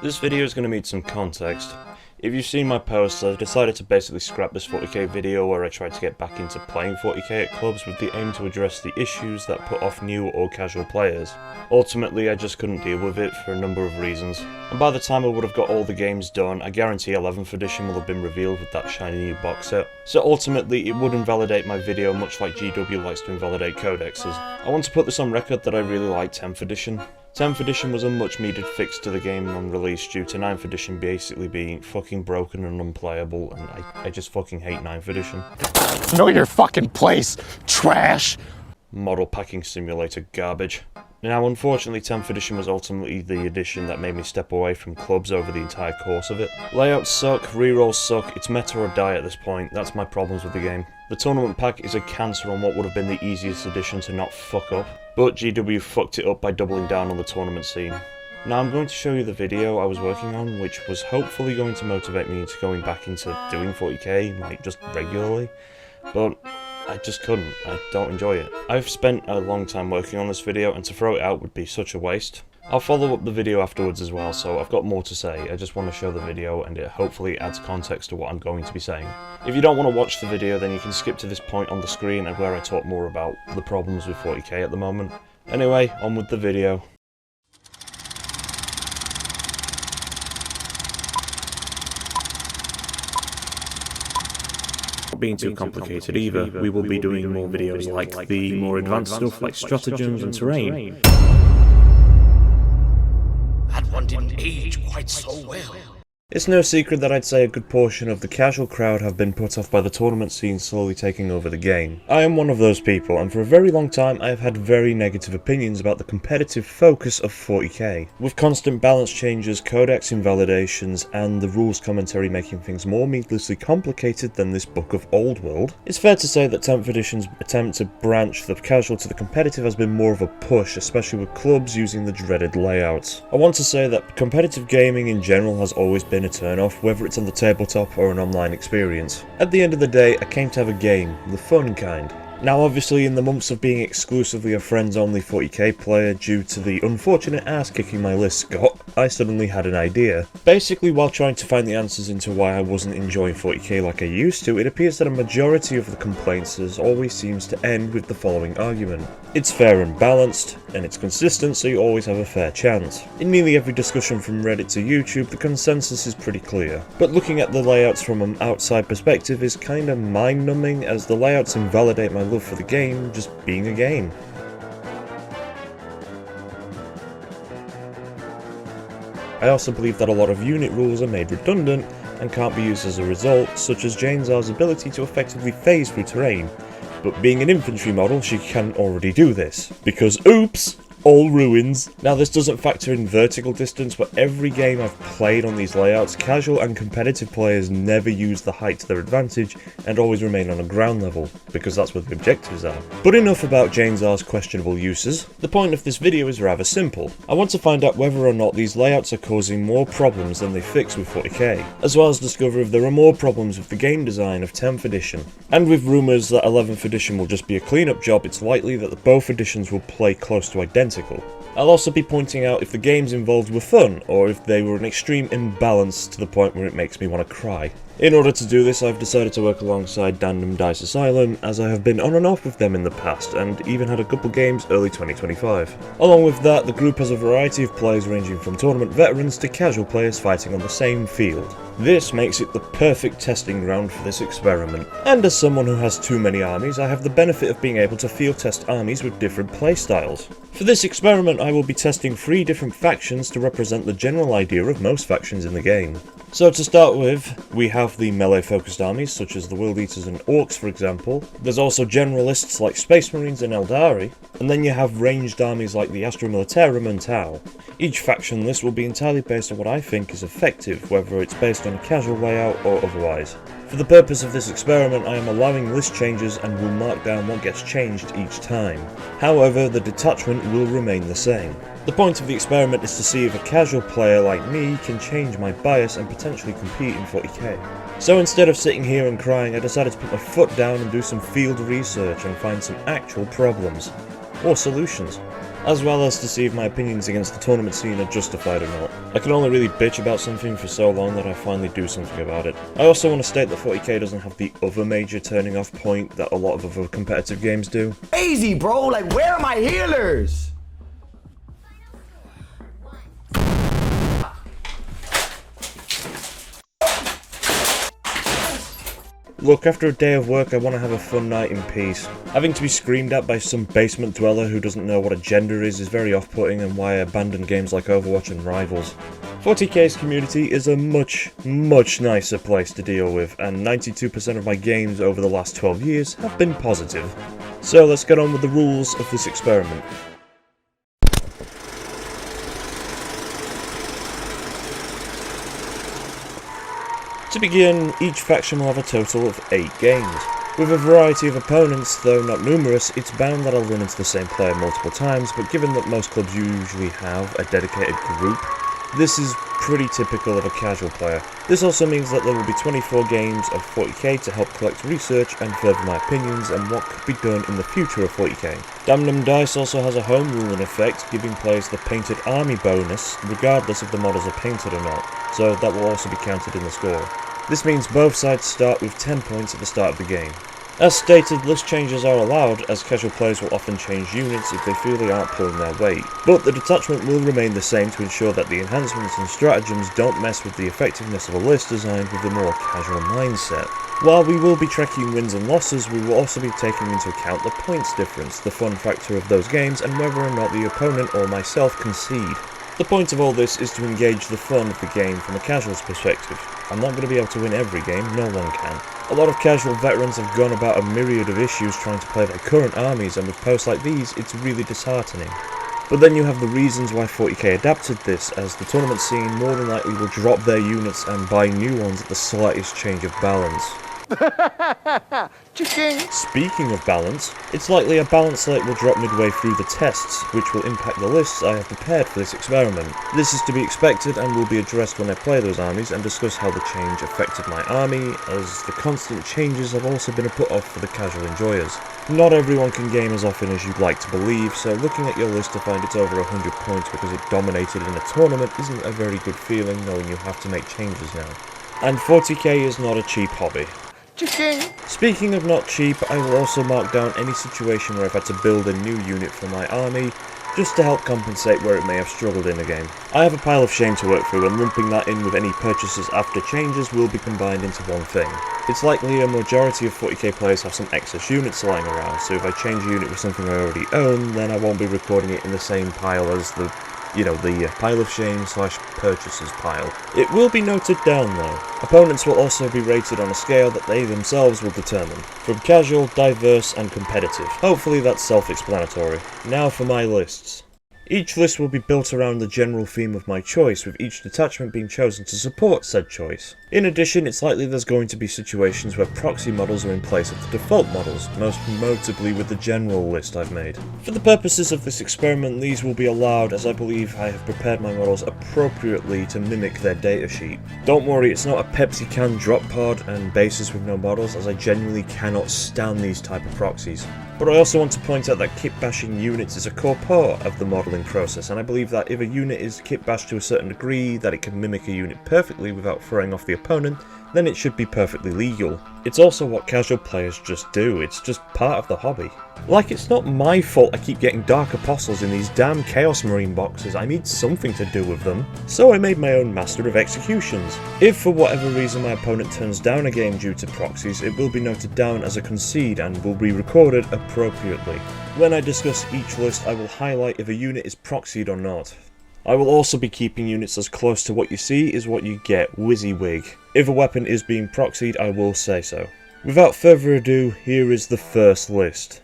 This video is going to need some context. If you've seen my posts, I've decided to basically scrap this 40k video where I tried to get back into playing 40k at clubs with the aim to address the issues that put off new or casual players. Ultimately, I just couldn't deal with it for a number of reasons, and by the time I would have got all the games done, I guarantee 11th edition will have been revealed with that shiny new box set. So ultimately, it would invalidate my video much like GW likes to invalidate codexes. I want to put this on record that I really like 10th edition. 10th edition was a much needed fix to the game on release due to 9th edition basically being fucking broken and unplayable, and I just fucking hate 9th edition. Know your fucking place, trash! Model packing simulator garbage. Now unfortunately 10th edition was ultimately the edition that made me step away from clubs over the entire course of it. Layouts suck, rerolls suck, it's meta or die at this point, that's my problems with the game. The tournament pack is a cancer on what would have been the easiest edition to not fuck up, but GW fucked it up by doubling down on the tournament scene. Now I'm going to show you the video I was working on, which was hopefully going to motivate me into going back into doing 40k, like just regularly, but I just couldn't. I don't enjoy it. I've spent a long time working on this video, and to throw it out would be such a waste. I'll follow up the video afterwards as well, so I've got more to say. I just want to show the video, and it hopefully adds context to what I'm going to be saying. If you don't want to watch the video, then you can skip to this point on the screen and where I talk more about the problems with 40k at the moment. Anyway, on with the video. Being too complicated either, we will be doing more videos like the more advanced stuff like stratagems and terrain. That one didn't age quite so well. It's no secret that I'd say a good portion of the casual crowd have been put off by the tournament scene slowly taking over the game. I am one of those people, and for a very long time I have had very negative opinions about the competitive focus of 40k. With constant balance changes, codex invalidations, and the rules commentary making things more needlessly complicated than this book of Old World, it's fair to say that 10th edition's attempt to branch the casual to the competitive has been more of a push, especially with clubs using the dreaded layouts. I want to say that competitive gaming in general has always been a turn-off, whether it's on the tabletop or an online experience. At the end of the day, I came to have a game, the fun kind. Now obviously in the months of being exclusively a friends-only 40k player due to the unfortunate ass-kicking my list got, I suddenly had an idea. Basically, while trying to find the answers into why I wasn't enjoying 40k like I used to, it appears that a majority of the complaints always seems to end with the following argument. It's fair and balanced, and it's consistent so you always have a fair chance. In nearly every discussion from Reddit to YouTube, the consensus is pretty clear. But looking at the layouts from an outside perspective is kinda mind-numbing, as the layouts invalidate my love for the game just being a game. I also believe that a lot of unit rules are made redundant and can't be used as a result, such as Jane Czar's ability to effectively phase through terrain, but being an infantry model she can already do this, because oops! All ruins. Now this doesn't factor in vertical distance, but every game I've played on these layouts, casual and competitive players never use the height to their advantage and always remain on a ground level, because that's where the objectives are. But enough about Jane Czar's questionable uses. The point of this video is rather simple. I want to find out whether or not these layouts are causing more problems than they fix with 40k, as well as discover if there are more problems with the game design of 10th edition. And with rumours that 11th edition will just be a cleanup job, it's likely that both editions will play close to identical. I'll also be pointing out if the games involved were fun, or if they were an extreme imbalance to the point where it makes me want to cry. In order to do this, I've decided to work alongside Dandom Dice Asylum, as I have been on and off with them in the past, and even had a couple games early 2025. Along with that, the group has a variety of players ranging from tournament veterans to casual players fighting on the same field. This makes it the perfect testing ground for this experiment. And as someone who has too many armies, I have the benefit of being able to field test armies with different playstyles. For this experiment, I will be testing 3 different factions to represent the general idea of most factions in the game. So to start with, we have the melee-focused armies, such as the World Eaters and Orcs for example. There's also generalists like Space Marines and Eldari, and then you have ranged armies like the Astra Militarum and Tau. Each faction list will be entirely based on what I think is effective, whether it's based on a casual layout or otherwise. For the purpose of this experiment, I am allowing list changes and will mark down what gets changed each time. However, the detachment will remain the same. The point of the experiment is to see if a casual player like me can change my bias and potentially compete in 40k. So instead of sitting here and crying, I decided to put my foot down and do some field research and find some actual problems. Or solutions. as well as to see if my opinions against the tournament scene are justified or not. I can only really bitch about something for so long that I finally do something about it. I also want to state that 40k doesn't have the other major turning off point that a lot of other competitive games do. Easy, bro, like where are my healers? Look, after a day of work I want to have a fun night in peace. Having to be screamed at by some basement dweller who doesn't know what a gender is very off-putting, and why I abandon games like Overwatch and Rivals. 40k's community is a much nicer place to deal with, and 92% of my games over the last 12 years have been positive. So let's get on with the rules of this experiment. To begin, each faction will have a total of 8 games. With a variety of opponents, though not numerous, it's bound that I'll run into the same player multiple times, but given that most clubs usually have a dedicated group, this is pretty typical of a casual player. This also means that there will be 24 games of 40k to help collect research and further my opinions on what could be done in the future of 40k. Damnum Dice also has a home rule in effect, giving players the painted army bonus, regardless if the models are painted or not, so that will also be counted in the score. This means both sides start with 10 points at the start of the game. As stated, list changes are allowed, as casual players will often change units if they feel they aren't pulling their weight, but the detachment will remain the same to ensure that the enhancements and stratagems don't mess with the effectiveness of a list designed with a more casual mindset. While we will be tracking wins and losses, we will also be taking into account the points difference, the fun factor of those games, and whether or not the opponent or myself concede. The point of all this is to engage the fun of the game from a casual's perspective. I'm not going to be able to win every game, no one can. A lot of casual veterans have gone about a myriad of issues trying to play their current armies, and with posts like these, it's really disheartening. But then you have the reasons why 40k adapted this, as the tournament scene more than likely will drop their units and buy new ones at the slightest change of balance. Speaking of balance, it's likely a balance slate will drop midway through the tests, which will impact the lists I have prepared for this experiment. This is to be expected and will be addressed when I play those armies and discuss how the change affected my army, as the constant changes have also been a put-off for the casual enjoyers. Not everyone can game as often as you'd like to believe, so looking at your list to find it's over 100 points because it dominated in a tournament isn't a very good feeling, knowing you have to make changes now. And 40k is not a cheap hobby. Speaking of not cheap, I will also mark down any situation where I've had to build a new unit for my army, just to help compensate where it may have struggled in the game. I have a pile of shame to work through, and lumping that in with any purchases after changes will be combined into one thing. It's likely a majority of 40k players have some excess units lying around, so if I change a unit with something I already own, then I won't be recording it in the same pile as the pile of shame / purchases pile. It will be noted down though. Opponents will also be rated on a scale that they themselves will determine, from casual, diverse and competitive. Hopefully that's self-explanatory. Now for my lists. Each list will be built around the general theme of my choice, with each detachment being chosen to support said choice. In addition, it's likely there's going to be situations where proxy models are in place of the default models, most notably with the general list I've made. For the purposes of this experiment, these will be allowed, as I believe I have prepared my models appropriately to mimic their datasheet. Don't worry, it's not a Pepsi can drop pod and bases with no models, as I genuinely cannot stand these type of proxies. But I also want to point out that kit bashing units is a core part of the modelling process, and I believe that if a unit is kit bashed to a certain degree that it can mimic a unit perfectly without throwing off the opponent, then it should be perfectly legal. It's also what casual players just do, it's just part of the hobby. Like, it's not my fault I keep getting Dark Apostles in these damn Chaos Marine boxes, I need something to do with them. So I made my own Master of Executions. If for whatever reason my opponent turns down a game due to proxies, it will be noted down as a concede and will be recorded appropriately. When I discuss each list, I will highlight if a unit is proxied or not. I will also be keeping units as close to what you see is what you get, WYSIWYG. If a weapon is being proxied, I will say so. Without further ado, here is the first list.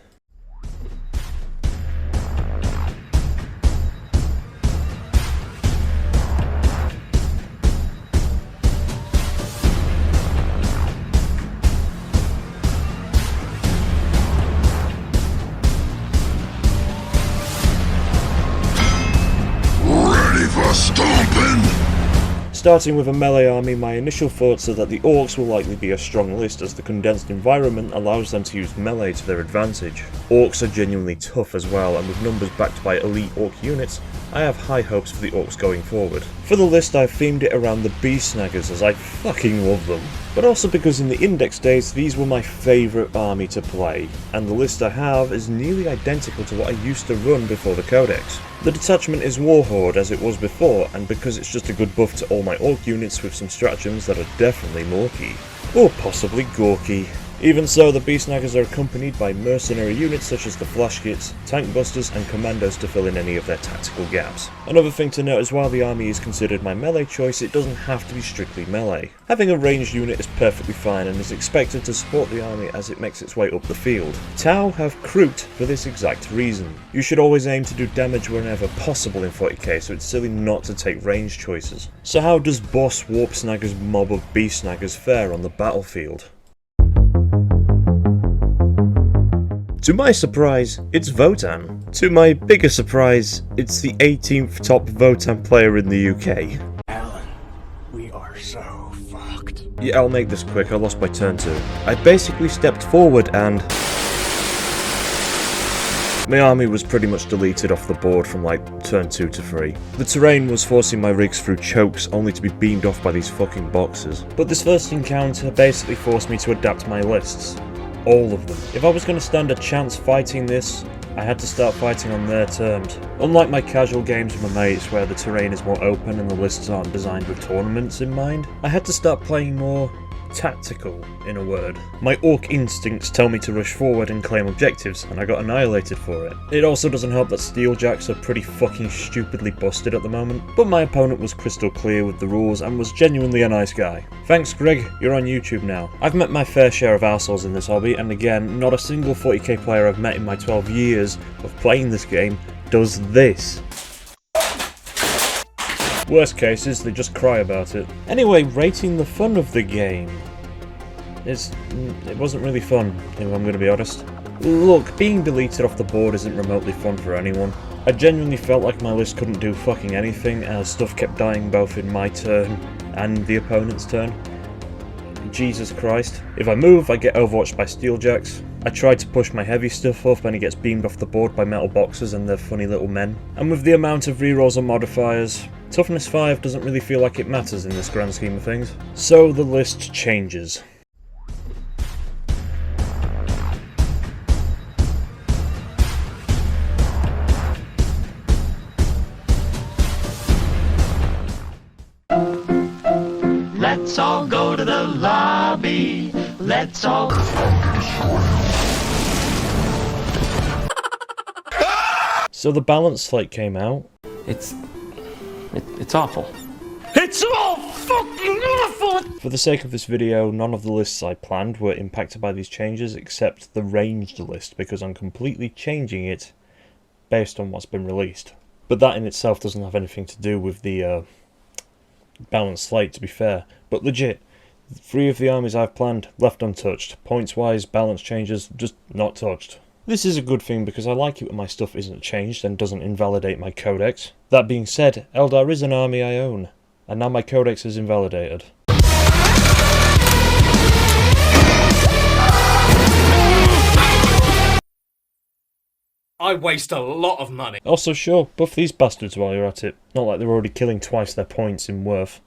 starting with a melee army, my initial thoughts are that the orcs will likely be a strong list as the condensed environment allows them to use melee to their advantage. Orcs are genuinely tough as well, and with numbers backed by elite orc units, I have high hopes for the orcs going forward. For the list I've themed it around the beast snaggers as I fucking love them. But also because in the index days these were my favourite army to play, and the list I have is nearly identical to what I used to run before the codex. The detachment is Warhorde as it was before, and because it's just a good buff to all my orc units with some stratagems that are definitely Morky. Or possibly Gorky. Even so, the beast snaggers are accompanied by mercenary units such as the flash kits, tank busters and commandos to fill in any of their tactical gaps. Another thing to note is while the army is considered my melee choice, it doesn't have to be strictly melee. Having a ranged unit is perfectly fine and is expected to support the army as it makes its way up the field. Tau have Kroot for this exact reason. You should always aim to do damage whenever possible in 40k, so it's silly not to take range choices. So how does boss warp snaggers mob of beast snaggers fare on the battlefield? To my surprise, it's Votan. To my bigger surprise, it's the 18th top Votan player in the UK. Alan, we are so fucked. Yeah, I'll make this quick, I lost by turn 2. I basically stepped forward and my army was pretty much deleted off the board from like turn 2 to 3. The terrain was forcing my rigs through chokes only to be beamed off by these fucking boxes. But this first encounter basically forced me to adapt my lists. All of them. If I was going to stand a chance fighting this, I had to start fighting on their terms. Unlike my casual games with my mates where the terrain is more open and the lists aren't designed with tournaments in mind, I had to start playing more tactical, in a word. My orc instincts tell me to rush forward and claim objectives, and I got annihilated for it. It also doesn't help that steeljacks are pretty fucking stupidly busted at the moment, but my opponent was crystal clear with the rules and was genuinely a nice guy. Thanks Greg, you're on YouTube now. I've met my fair share of assholes in this hobby, and again, not a single 40k player I've met in my 12 years of playing this game does this. Worst case is they just cry about it. Anyway, rating the fun of the game. It wasn't really fun, if I'm going to be honest. Look, being deleted off the board isn't remotely fun for anyone. I genuinely felt like my list couldn't do fucking anything as stuff kept dying both in my turn and the opponent's turn. Jesus Christ. If I move, I get overwatched by steeljacks. I tried to push my heavy stuff up and it gets beamed off the board by metal boxes and their funny little men. And with the amount of rerolls and modifiers, Toughness 5 doesn't really feel like it matters in this grand scheme of things. So the list changes. Let's all go to the lobby. Let's all. So the balance slate came out. It's awful. It's all fucking awful! For the sake of this video, none of the lists I planned were impacted by these changes except the ranged list because I'm completely changing it based on what's been released. But that in itself doesn't have anything to do with the balanced slate, to be fair. But legit, 3 of the armies I've planned left untouched. Points wise, balance changes just not touched. This is a good thing because I like it when my stuff isn't changed and doesn't invalidate my codex. That being said, Eldar is an army I own, and now my codex is invalidated. I waste a lot of money. Also sure, buff these bastards while you're at it. Not like they're already killing twice their points in worth.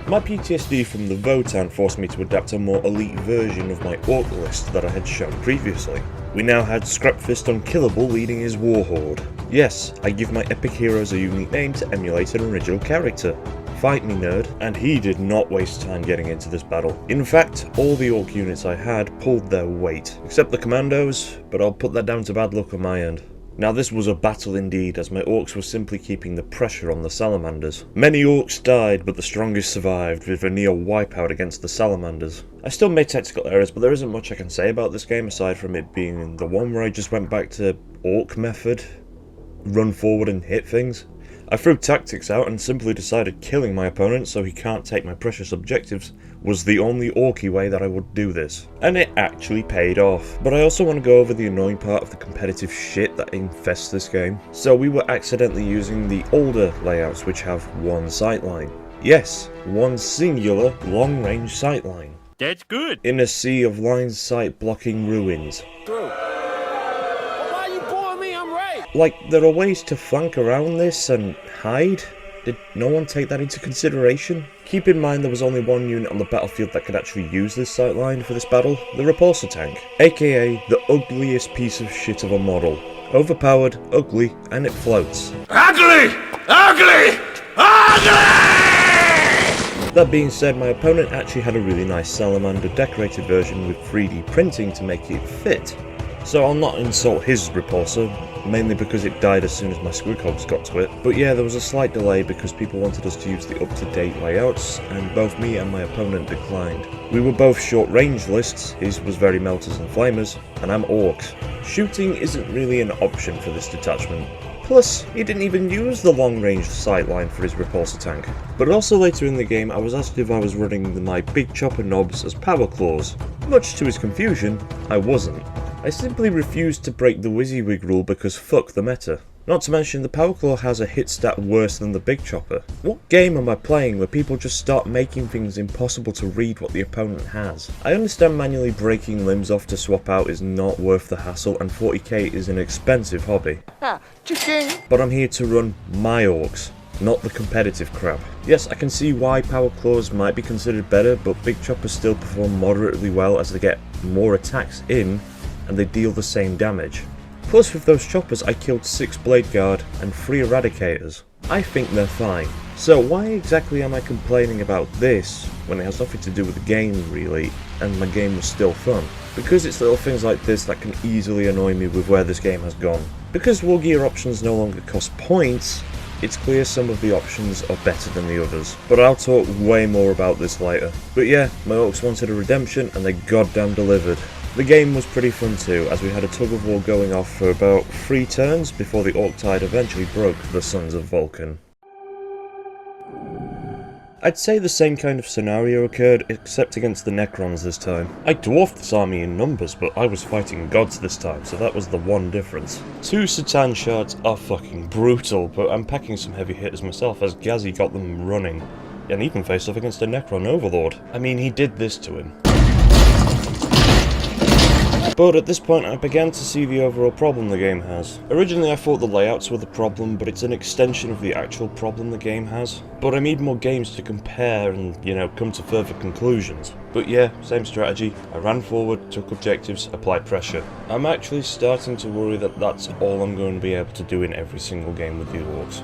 My PTSD from the Votan forced me to adapt a more elite version of my orc list that I had shown previously. We now had Scrapfist Unkillable leading his Warhorde. Yes, I give my epic heroes a unique name to emulate an original character. Fight me, nerd. And he did not waste time getting into this battle. In fact, all the orc units I had pulled their weight, except the commandos, but I'll put that down to bad luck on my end. Now this was a battle indeed, as my orcs were simply keeping the pressure on the salamanders. Many orcs died, but the strongest survived, with a near wipeout against the salamanders. I still made tactical errors, but there isn't much I can say about this game aside from it being the one where I just went back to orc method, run forward and hit things. I threw tactics out and simply decided killing my opponent so he can't take my precious objectives was the only orky way that I would do this. And it actually paid off. But I also want to go over the annoying part of the competitive shit that infests this game. So we were accidentally using the older layouts which have one sightline. Yes, one singular long-range sightline. That's good. In a sea of line sight blocking ruins. Why you boring me? I'm right. Like, there are ways to flank around this and hide? Did no one take that into consideration? Keep in mind there was only one unit on the battlefield that could actually use this sightline for this battle, the repulsor tank, aka the ugliest piece of shit of a model. Overpowered, ugly, and it floats. Ugly! Ugly! Ugly! That being said, my opponent actually had a really nice salamander decorated version with 3D printing to make it fit. So I'll not insult his repulsor, mainly because it died as soon as my squig hogs got to it. But yeah, there was a slight delay because people wanted us to use the up-to-date layouts, and both me and my opponent declined. We were both short-range lists, his was very melters and flamers, and I'm orcs. Shooting isn't really an option for this detachment. Plus, he didn't even use the long-range sightline for his repulsor tank. But also later in the game, I was asked if I was running my big chopper knobs as power claws. Much to his confusion, I wasn't. I simply refused to break the WYSIWYG rule because fuck the meta. Not to mention, the power claw has a hit stat worse than the big chopper. What game am I playing where people just start making things impossible to read what the opponent has? I understand manually breaking limbs off to swap out is not worth the hassle, and 40k is an expensive hobby. But I'm here to run my orcs, not the competitive crap. Yes, I can see why power claws might be considered better, but big choppers still perform moderately well as they get more attacks in and they deal the same damage. Plus, with those choppers I killed 6 blade guard and 3 eradicators. I think they're fine. So why exactly am I complaining about this when it has nothing to do with the game really, and my game was still fun? Because it's little things like this that can easily annoy me with where this game has gone. Because war gear options no longer cost points, it's clear some of the options are better than the others. But I'll talk way more about this later. But yeah, my orcs wanted a redemption and they goddamn delivered. The game was pretty fun too, as we had a tug of war going off for about 3 turns before the Orc Tide eventually broke the Sons of Vulcan. I'd say the same kind of scenario occurred, except against the Necrons this time. I dwarfed this army in numbers, but I was fighting gods this time, so that was the one difference. 2 Satan shards are fucking brutal, but I'm packing some heavy hitters myself as Ghazi got them running, and even faced off against a Necron Overlord. I mean, he did this to him. But at this point I began to see the overall problem the game has. Originally I thought the layouts were the problem, but it's an extension of the actual problem the game has. But I need more games to compare and, you know, come to further conclusions. But yeah, same strategy. I ran forward, took objectives, applied pressure. I'm actually starting to worry that that's all I'm going to be able to do in every single game with the orcs.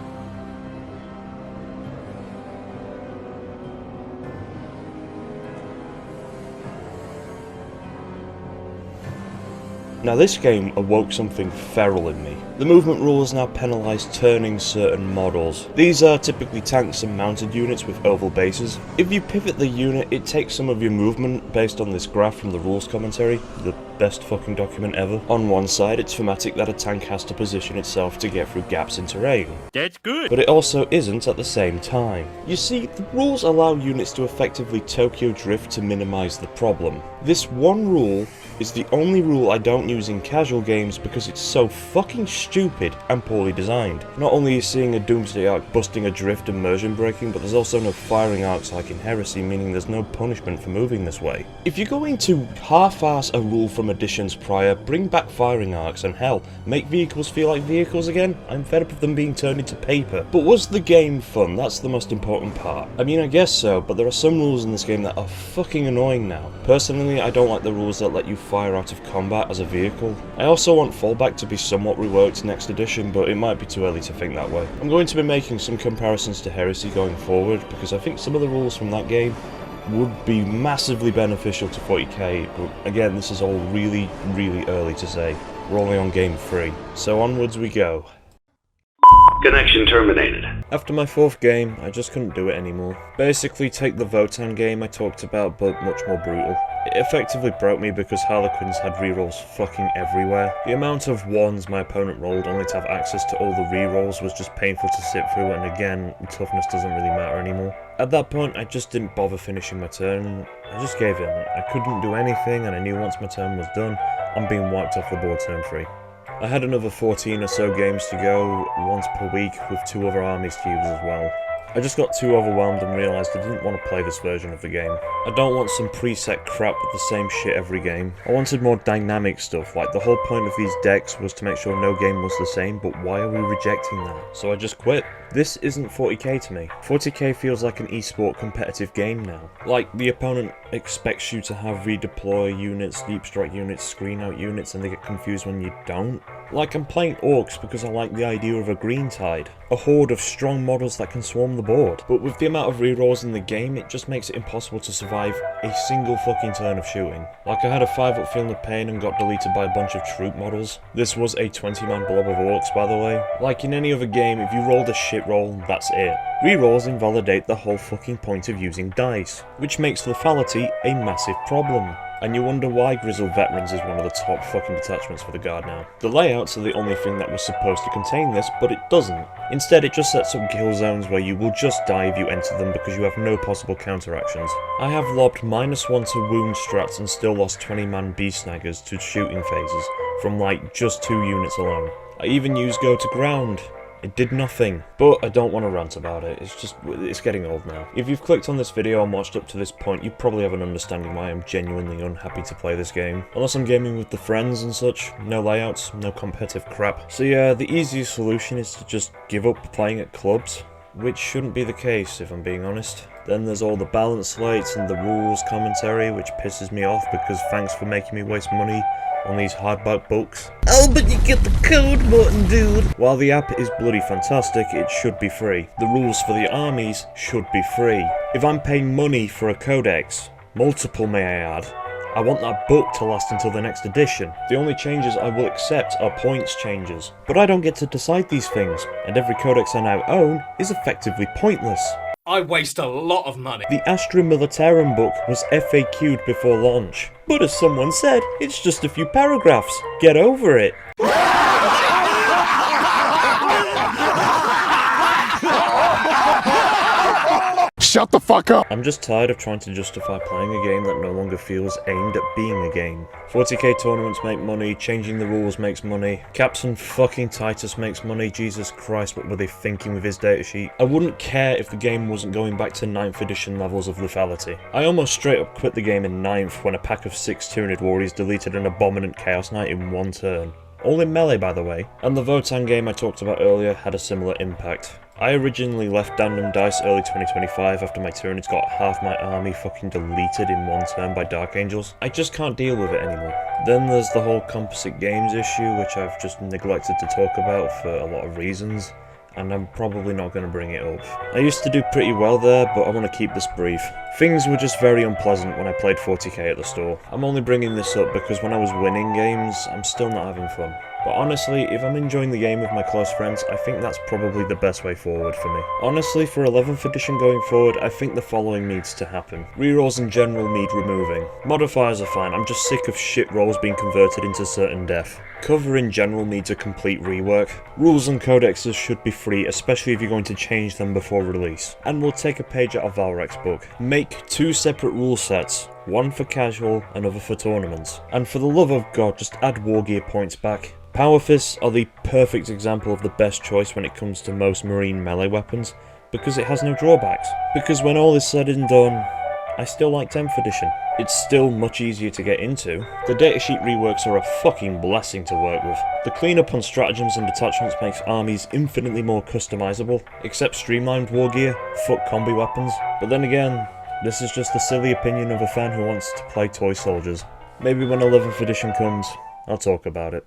Now this game awoke something feral in me. The movement rules now penalise turning certain models. These are typically tanks and mounted units with oval bases. If you pivot the unit, it takes some of your movement based on this graph from the rules commentary, the best fucking document ever. On one side, it's thematic that a tank has to position itself to get through gaps in terrain. That's good. But it also isn't at the same time. You see, the rules allow units to effectively Tokyo drift to minimise the problem. This one rule is the only rule I don't use in casual games because it's so fucking stupid and poorly designed. Not only is seeing a Doomsday arc busting a drift and immersion breaking, but there's also no firing arcs like in Heresy, meaning there's no punishment for moving this way. If you're going to half-ass a rule from editions prior, bring back firing arcs and hell, make vehicles feel like vehicles again. I'm fed up of them being turned into paper. But was the game fun? That's the most important part. I mean, I guess so, but there are some rules in this game that are fucking annoying now. Personally, I don't like the rules that let you fire out of combat as a vehicle. I also want fallback to be somewhat reworked next edition, but it might be too early to think that way. I'm going to be making some comparisons to Heresy going forward, because I think some of the rules from that game would be massively beneficial to 40k, but again, this is all really early to say. We're only on game 3, so onwards we go. Connection terminated. After my 4th game, I just couldn't do it anymore. Basically take the Votan game I talked about, but much more brutal. It effectively broke me because Harlequins had rerolls fucking everywhere. The amount of ones my opponent rolled only to have access to all the rerolls was just painful to sit through, and again, toughness doesn't really matter anymore. At that point, I just didn't bother finishing my turn. I just gave in. I couldn't do anything, and I knew once my turn was done, I'm being wiped off the board turn 3. I had another 14 or so games to go, once per week, with 2 other armies to use as well. I just got too overwhelmed and realised I didn't want to play this version of the game. I don't want some preset crap with the same shit every game. I wanted more dynamic stuff, like the whole point of these decks was to make sure no game was the same, but why are we rejecting that? So I just quit. This isn't 40k to me. 40k feels like an esport competitive game now. Like, the opponent expects you to have redeploy units, deep strike units, screen out units, and they get confused when you don't. Like, I'm playing orcs because I like the idea of a green tide. A horde of strong models that can swarm the board. But with the amount of rerolls in the game, it just makes it impossible to survive a single fucking turn of shooting. Like, I had a 5-up Feeling of Pain and got deleted by a bunch of troop models. This was a 20-man blob of orcs, by the way. Like in any other game, if you rolled a shit roll, that's it. Rerolls invalidate the whole fucking point of using dice, which makes lethality a massive problem. And you wonder why Grizzled Veterans is one of the top fucking detachments for the Guard now. The layouts are the only thing that was supposed to contain this, but it doesn't. Instead, it just sets up kill zones where you will just die if you enter them because you have no possible counteractions. I have lobbed -1 to wound strats and still lost 20-man beast snaggers to shooting phases from like just 2 units alone. I even used go to ground. It did nothing. But I don't want to rant about it, it's getting old now. If you've clicked on this video and watched up to this point, you probably have an understanding why I'm genuinely unhappy to play this game. Unless I'm gaming with the friends and such, no layouts, no competitive crap. So yeah, the easiest solution is to just give up playing at clubs, which shouldn't be the case if I'm being honest. Then there's all the balance slates and the rules commentary, which pisses me off because thanks for making me waste money on these hardback books. Oh, but you get the code button, dude! While the app is bloody fantastic, it should be free. The rules for the armies should be free. If I'm paying money for a codex, multiple may I add, I want that book to last until the next edition. The only changes I will accept are points changes. But I don't get to decide these things, and every codex I now own is effectively pointless. I waste a lot of money. The Astra Militarum book was FAQ'd before launch. But as someone said, it's just a few paragraphs. Get over it. Shut the fuck up! I'm just tired of trying to justify playing a game that no longer feels aimed at being a game. 40k tournaments make money, changing the rules makes money, Captain fucking Titus makes money, Jesus Christ, what were they thinking with his datasheet? I wouldn't care if the game wasn't going back to 9th edition levels of lethality. I almost straight up quit the game in 9th when a pack of 6 Tyranid warriors deleted an Abominant Chaos Knight in 1 turn. All in melee, by the way. And the Votan game I talked about earlier had a similar impact. I originally left Dandom Dice early 2025 after my Tyranids got half my army fucking deleted in 1 turn by Dark Angels. I just can't deal with it anymore. Then there's the whole composite games issue, which I've just neglected to talk about for a lot of reasons, and I'm probably not going to bring it up. I used to do pretty well there, but I want to keep this brief. Things were just very unpleasant when I played 40k at the store. I'm only bringing this up because when I was winning games, I'm still not having fun. But honestly, if I'm enjoying the game with my close friends, I think that's probably the best way forward for me. Honestly, for 11th edition going forward, I think the following needs to happen. Rerolls in general need removing. Modifiers are fine, I'm just sick of shit rolls being converted into certain death. Cover in general needs a complete rework. Rules and codexes should be free, especially if you're going to change them before release. And we'll take a page out of Valrek's book. Make 2 separate rule sets. One for casual, another for tournaments. And for the love of God, just add war gear points back. Power Fists are the perfect example of the best choice when it comes to most marine melee weapons, because it has no drawbacks. Because when all is said and done, I still like 10th edition. It's still much easier to get into. The datasheet reworks are a fucking blessing to work with. The cleanup on stratagems and detachments makes armies infinitely more customizable, except streamlined war gear, fuck combi weapons. But then again, this is just the silly opinion of a fan who wants to play toy soldiers. Maybe when 11th edition comes, I'll talk about it.